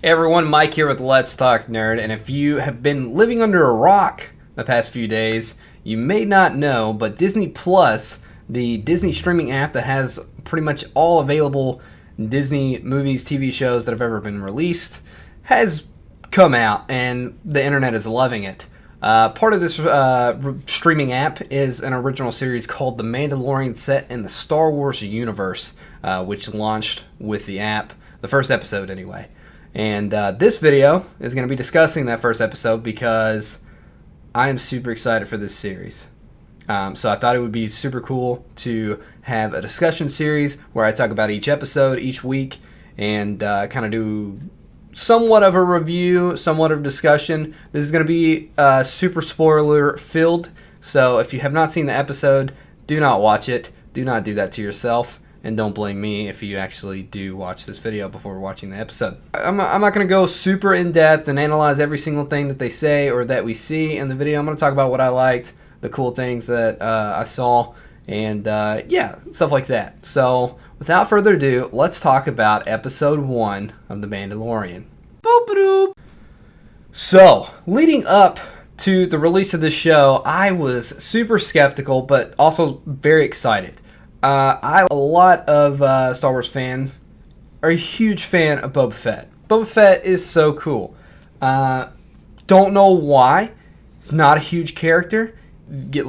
Hey everyone, Mike here with Let's Talk Nerd, and if you have been living under a rock the past few days, you may not know, but Disney Plus, the Disney streaming app that has pretty much all available Disney movies, TV shows that have ever been released, has come out, and the internet is loving it. Part of this streaming app is an original series called The Mandalorian set in the Star Wars universe, which launched with the app, the first episode anyway. And this video is going to be discussing that first episode because I am super excited for this series. So I thought it would be super cool to have a discussion series where I talk about each episode each week and kind of do somewhat of a review, somewhat of a discussion. This is going to be super spoiler filled. So if you have not seen the episode, do not watch it. Do not do that to yourself. And don't blame me if you actually do watch this video before watching the episode. I'm not going to go super in-depth and analyze every single thing that they say or that we see in the video. I'm going to talk about what I liked, the cool things that I saw, and yeah, stuff like that. So without further ado, let's talk about episode 1 of The Mandalorian. Boop-a-doop. So, leading up to the release of this show, I was super skeptical, but also very excited. A lot of Star Wars fans are a huge fan of Boba Fett. Boba Fett is so cool. Don't know why. He's not a huge character. Get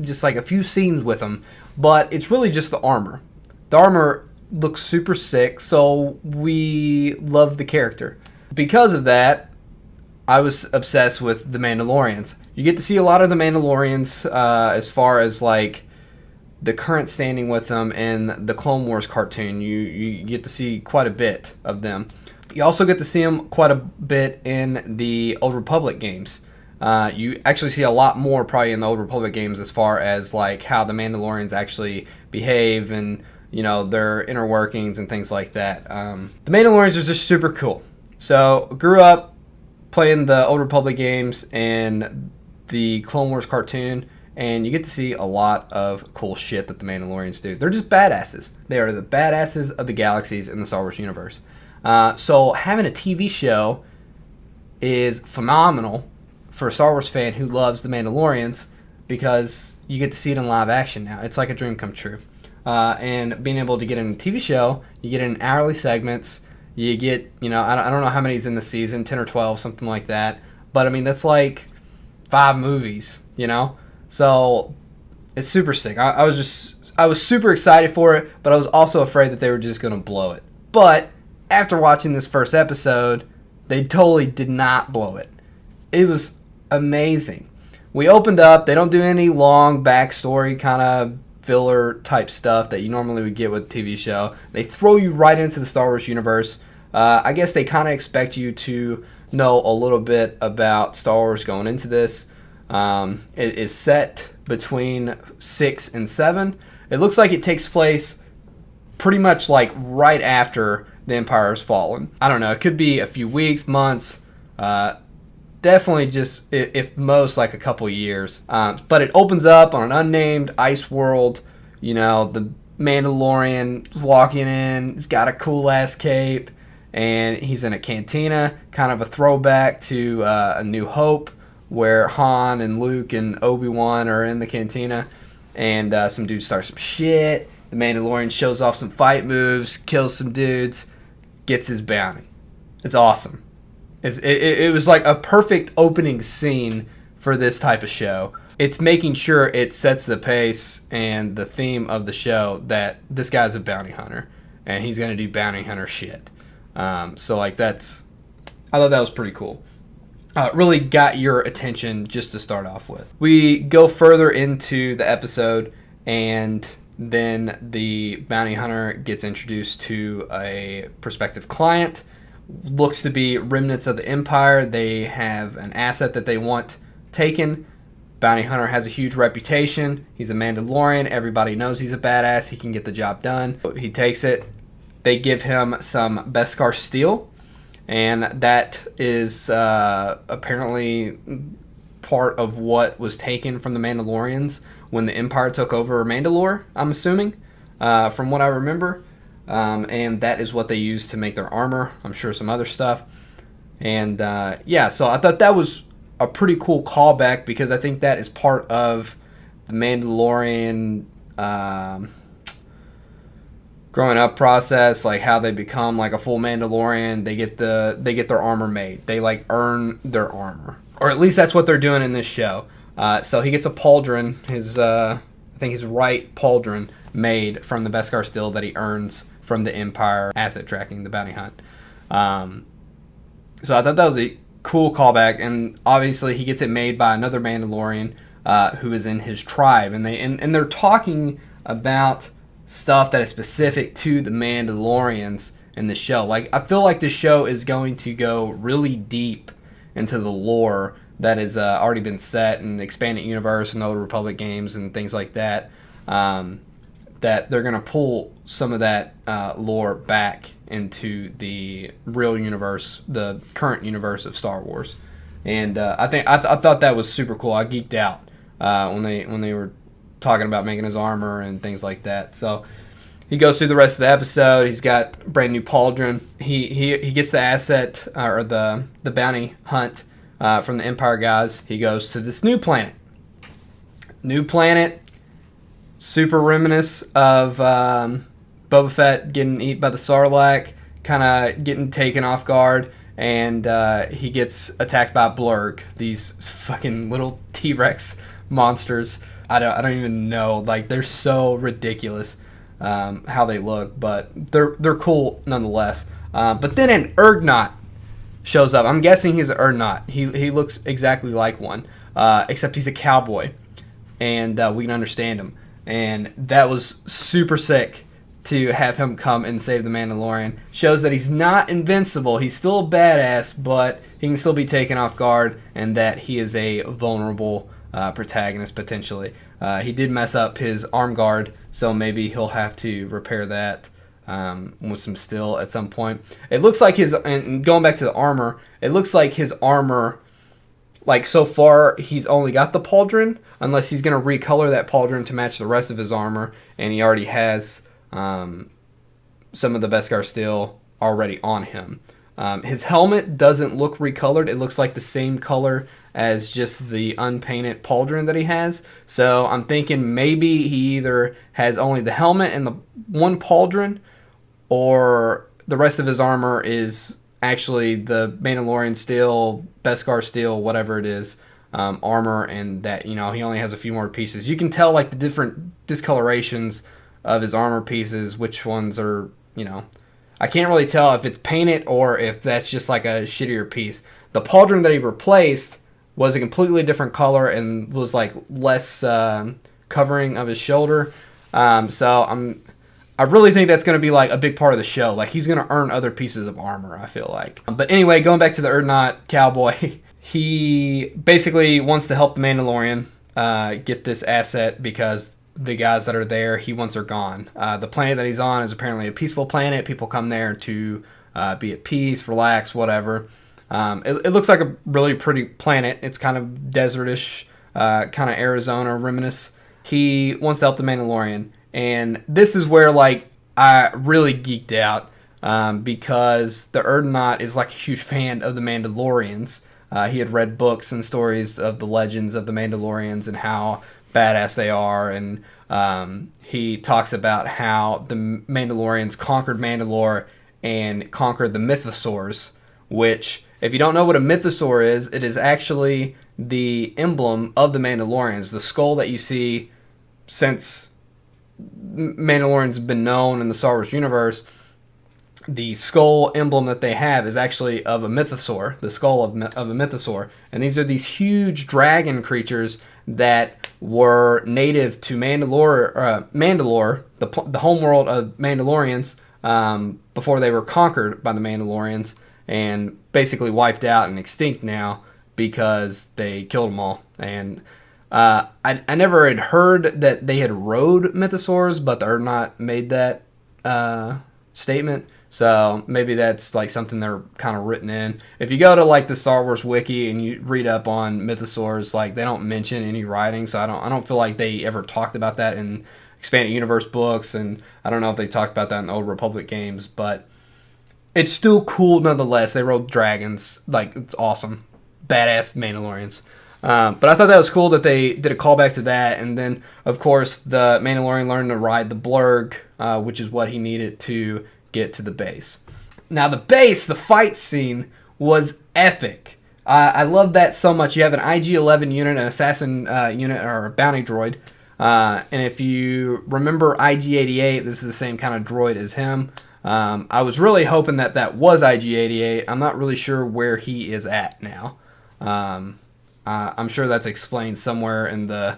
just a few scenes with him, but it's really just the armor. The armor looks super sick, so we love the character. Because of that, I was obsessed with the Mandalorians. You get to see a lot of the Mandalorians as far as the current standing with them in the Clone Wars cartoon. You get to see quite a bit of them. You also get to see them quite a bit in the Old Republic games. You actually see a lot more probably in the Old Republic games as far as how the Mandalorians actually behave and their inner workings and things like that. The Mandalorians are just super cool. So grew up playing the Old Republic games and the Clone Wars cartoon, and you get to see a lot of cool shit that the Mandalorians do. They're just badasses. They are the badasses of the galaxies in the Star Wars universe. So having a TV show is phenomenal for a Star Wars fan who loves the Mandalorians because you get to see it in live action now. It's like a dream come true. And being able to get in a TV show, you get in hourly segments. You get, I don't know how many's in the season, 10 or 12, something like that. But, I mean, that's 5 movies, So it's super sick. I was super excited for it, but I was also afraid that they were just going to blow it. But after watching this first episode, they totally did not blow it. It was amazing. We opened up. They don't do any long backstory kind of filler type stuff that you normally would get with a TV show. They throw you right into the Star Wars universe. I guess they kind of expect you to know a little bit about Star Wars going into this. It is set between 6 and 7. It looks like it takes place pretty much right after the Empire has fallen. I don't know. It could be a few weeks, months. Definitely just, if most, a couple years. But it opens up on an unnamed ice world. The Mandalorian is walking in. He's got a cool-ass cape. And he's in a cantina, kind of a throwback to A New Hope, where Han and Luke and Obi-Wan are in the cantina, and some dude starts some shit. The Mandalorian shows off some fight moves, kills some dudes, gets his bounty. It's awesome. It was a perfect opening scene for this type of show. It's making sure it sets the pace and the theme of the show that this guy's a bounty hunter, and he's going to do bounty hunter shit. I thought that was pretty cool. Really got your attention just to start off with. We go further into the episode, and then the bounty hunter gets introduced to a prospective client. Looks to be remnants of the Empire. They have an asset that they want taken. Bounty hunter has a huge reputation. He's a Mandalorian. Everybody knows he's a badass. He can get the job done. He takes it. They give him some Beskar steel, and that is apparently part of what was taken from the Mandalorians when the Empire took over Mandalore, I'm assuming, from what I remember. And that is what they use to make their armor. I'm sure some other stuff. And yeah, so I thought that was a pretty cool callback because I think that is part of the Mandalorian growing up process, like how they become like a full Mandalorian. They get their armor made. They like earn their armor, or at least that's what they're doing in this show. So he gets a pauldron, I think his right pauldron, made from the Beskar steel that he earns from the Empire asset tracking, the bounty hunt. So I thought that was a cool callback, and obviously he gets it made by another Mandalorian who is in his tribe, and they're talking about stuff that is specific to the Mandalorians in the show. Like, I feel like the show is going to go really deep into the lore that has already been set in the expanded universe and Old Republic games and things like that. That they're going to pull some of that lore back into the real universe, the current universe of Star Wars. And I thought that was super cool. I geeked out when they were talking about making his armor and things like that. So he goes through the rest of the episode. He's got brand new pauldron. He gets the asset or the bounty hunt from the Empire guys. He goes to this new planet. New planet, super reminiscent of Boba Fett getting eaten by the Sarlacc, kind of getting taken off guard, and he gets attacked by Blurg, these fucking little T-Rex monsters. I don't even know. Like, they're so ridiculous how they look, but they're cool nonetheless. But then an Urgnot shows up. I'm guessing he's an Urgnot. He looks exactly like one, except he's a cowboy, and we can understand him. And that was super sick to have him come and save the Mandalorian. Shows that he's not invincible. He's still a badass, but he can still be taken off guard, and that he is a vulnerable protagonist potentially. He did mess up his arm guard, so maybe he'll have to repair that with some steel at some point. It looks like and going back to the armor, it looks like his armor, like, so far he's only got the pauldron, unless he's going to recolor that pauldron to match the rest of his armor, and he already has some of the Beskar steel already on him. His helmet doesn't look recolored. It looks like the same color as just the unpainted pauldron that he has. So I'm thinking maybe he either has only the helmet and the one pauldron, or the rest of his armor is actually the Mandalorian steel, Beskar steel, whatever it is, armor, and that, he only has a few more pieces. You can tell, like, the different discolorations of his armor pieces, which ones are, I can't really tell if it's painted or if that's just like a shittier piece. The pauldron that he replaced was a completely different color and was like less covering of his shoulder. So I really think that's going to be like a big part of the show. Like, he's going to earn other pieces of armor, I feel like. But anyway, going back to the Urdnot cowboy, he basically wants to help the Mandalorian get this asset because the guys that are there, he wants are gone. The planet that he's on is apparently a peaceful planet. People come there to be at peace, relax, whatever. It looks like a really pretty planet. It's kind of desertish, kind of Arizona reminiscent. He wants to help the Mandalorian. And this is where, like, I really geeked out because the Urdnot is like a huge fan of the Mandalorians. He had read books and stories of the legends of the Mandalorians and how badass they are, and he talks about how the Mandalorians conquered Mandalore and conquered the Mythosaurs, which, if you don't know what a Mythosaur is, it is actually the emblem of the Mandalorians. The skull that you see since Mandalorians have been known in the Star Wars universe, the skull emblem that they have is actually of a Mythosaur, the skull of a Mythosaur. And these are these huge dragon creatures that were native to Mandalore, the homeworld of Mandalorians, before they were conquered by the Mandalorians and basically wiped out and extinct now because they killed them all. And I never had heard that they had rode Mythosaurs, but the Urdnot made that statement. So maybe that's like something they're kind of written in. If you go to like the Star Wars Wiki and you read up on Mythosaurs, like, they don't mention any writing, so I don't feel like they ever talked about that in expanded universe books, and I don't know if they talked about that in Old Republic games. But it's still cool nonetheless. They rode dragons. Like, it's awesome. Badass Mandalorians. But I thought that was cool that they did a callback to that. And then, of course, the Mandalorian learned to ride the blurg, which is what he needed to get to the base. Now, the base, the fight scene, was epic. I love that so much. You have an IG-11 unit, an assassin unit, or a bounty droid. And if you remember IG-88, this is the same kind of droid as him. I was really hoping that that was IG-88. I'm not really sure where he is at now. I'm sure that's explained somewhere in the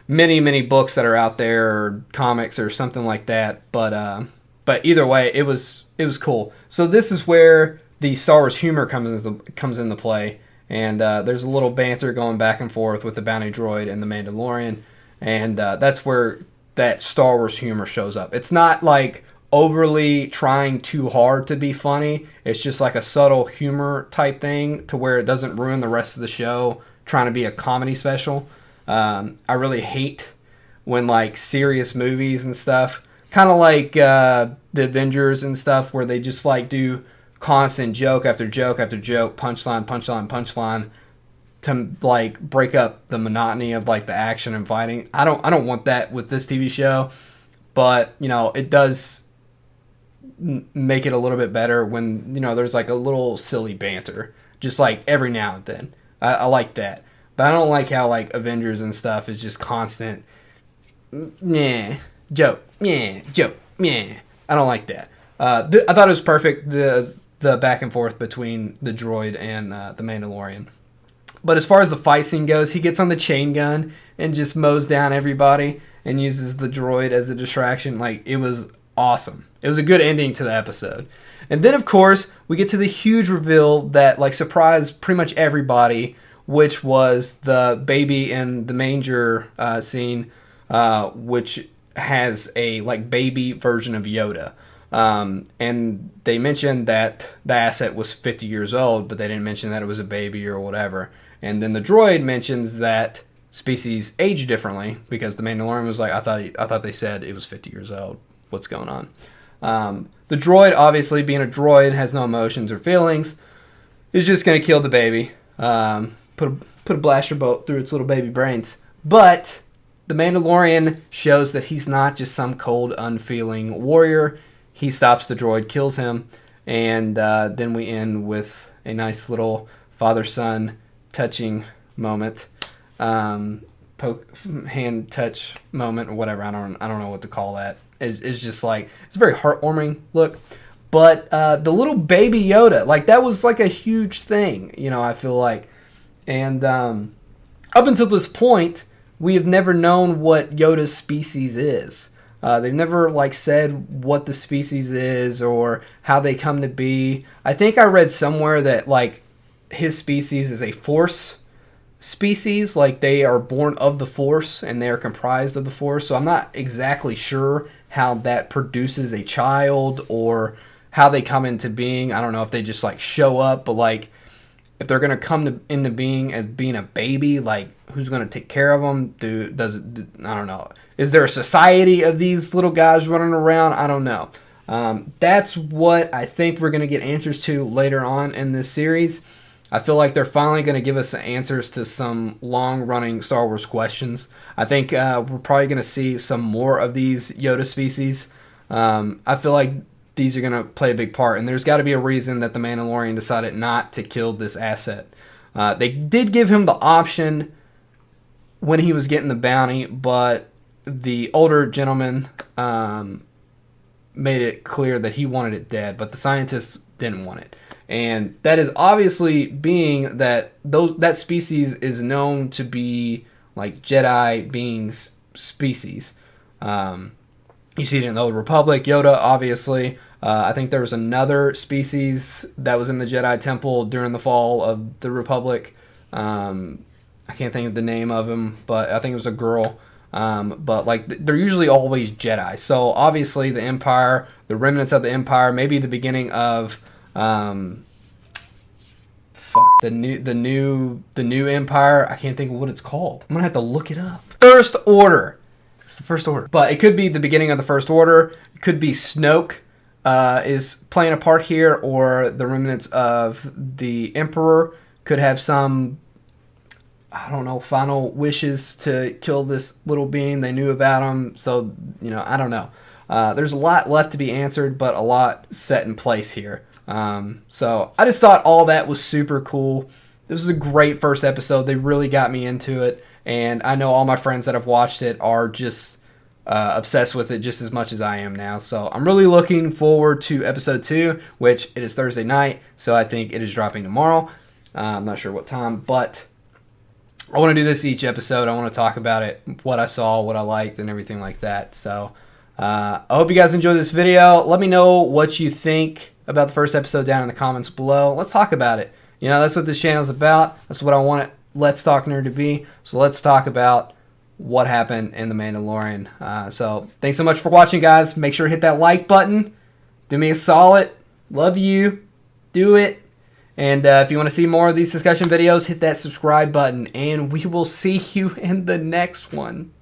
many books that are out there, or comics or something like that. But either way, it was cool. So this is where the Star Wars humor comes into play, and there's a little banter going back and forth with the bounty droid and the Mandalorian, and that's where that Star Wars humor shows up. It's not like overly trying too hard to be funny. It's just like a subtle humor type thing to where it doesn't ruin the rest of the show trying to be a comedy special. I really hate when like serious movies and stuff, kind of like the Avengers and stuff, where they just like do constant joke after joke after joke, punchline to like break up the monotony of like the action and fighting. I don't want that with this TV show, but you know, it does make it a little bit better when, you know, there's like a little silly banter just like every now and then. I like that, but I don't like how like Avengers and stuff is just constant joke. I don't like that. I thought it was perfect, the back and forth between the droid and the Mandalorian. But as far as the fight scene goes, he gets on the chain gun and just mows down everybody and uses the droid as a distraction. Like, it was awesome. It was a good ending to the episode. And then, of course, we get to the huge reveal that like surprised pretty much everybody, which was the baby in the manger scene, which has a like baby version of Yoda. And they mentioned that the asset was 50 years old, but they didn't mention that it was a baby or whatever. And then the droid mentions that species age differently, because the Mandalorian was like, I thought they said it was 50 years old. What's going on? The droid, obviously being a droid, has no emotions or feelings, is just going to kill the baby. Put a blaster bolt through its little baby brains. But the Mandalorian shows that he's not just some cold, unfeeling warrior. He stops the droid, kills him, and then we end with a nice little father-son touching moment, hand touch moment, or whatever. I don't know what to call that. It's just like, it's a very heartwarming look. But the little baby Yoda, like, that was like a huge thing, you know, I feel like. And up until this point, we have never known what Yoda's species is. They've never like said what the species is or how they come to be. I think I read somewhere that like his species is a Force species, like they are born of the Force and they are comprised of the Force. So I'm not exactly sure how that produces a child or how they come into being. I don't know if they just like show up, but like if they're gonna come into being as being a baby, like who's gonna take care of them? I don't know. Is there a society of these little guys running around? I don't know. That's what I think we're gonna get answers to later on in this series. I feel like they're finally going to give us answers to some long-running Star Wars questions. I think we're probably going to see some more of these Yoda species. I feel like these are going to play a big part, and there's got to be a reason that the Mandalorian decided not to kill this asset. They did give him the option when he was getting the bounty, but the older gentleman made it clear that he wanted it dead, but the scientists didn't want it. And that is obviously being that that species is known to be like Jedi beings species. You see it in the Old Republic, Yoda, obviously. I think there was another species that was in the Jedi Temple during the fall of the Republic. I can't think of the name of him, but I think it was a girl. But like they're usually always Jedi. So obviously the Empire, the remnants of the Empire, maybe the beginning of the new Empire. I can't think of what it's called. I'm gonna have to look it up. First Order. It's the First Order, but it could be the beginning of the First Order. It could be Snoke. is playing a part here, or the remnants of the Emperor could have some, I don't know, final wishes to kill this little being. They knew about him, so, I don't know. There's a lot left to be answered, but a lot set in place here. So I just thought all that was super cool. This was a great first episode. They really got me into it, and I know all my friends that have watched it are just obsessed with it just as much as I am now. So I'm really looking forward to episode 2, which it is Thursday night, so I think it is dropping tomorrow. I'm not sure what time, but I want to do this each episode. I want to talk about it, what I saw, what I liked, and everything like that. So I hope you guys enjoyed this video. Let me know what you think about the first episode down in the comments below. Let's talk about it. That's what this channel is about. That's what I want it, Let's Talk Nerd to be. So let's talk about what happened in The Mandalorian. So thanks so much for watching, guys. Make sure to hit that like button. Do me a solid. Love you. Do it. And if you want to see more of these discussion videos, hit that subscribe button. And we will see you in the next one.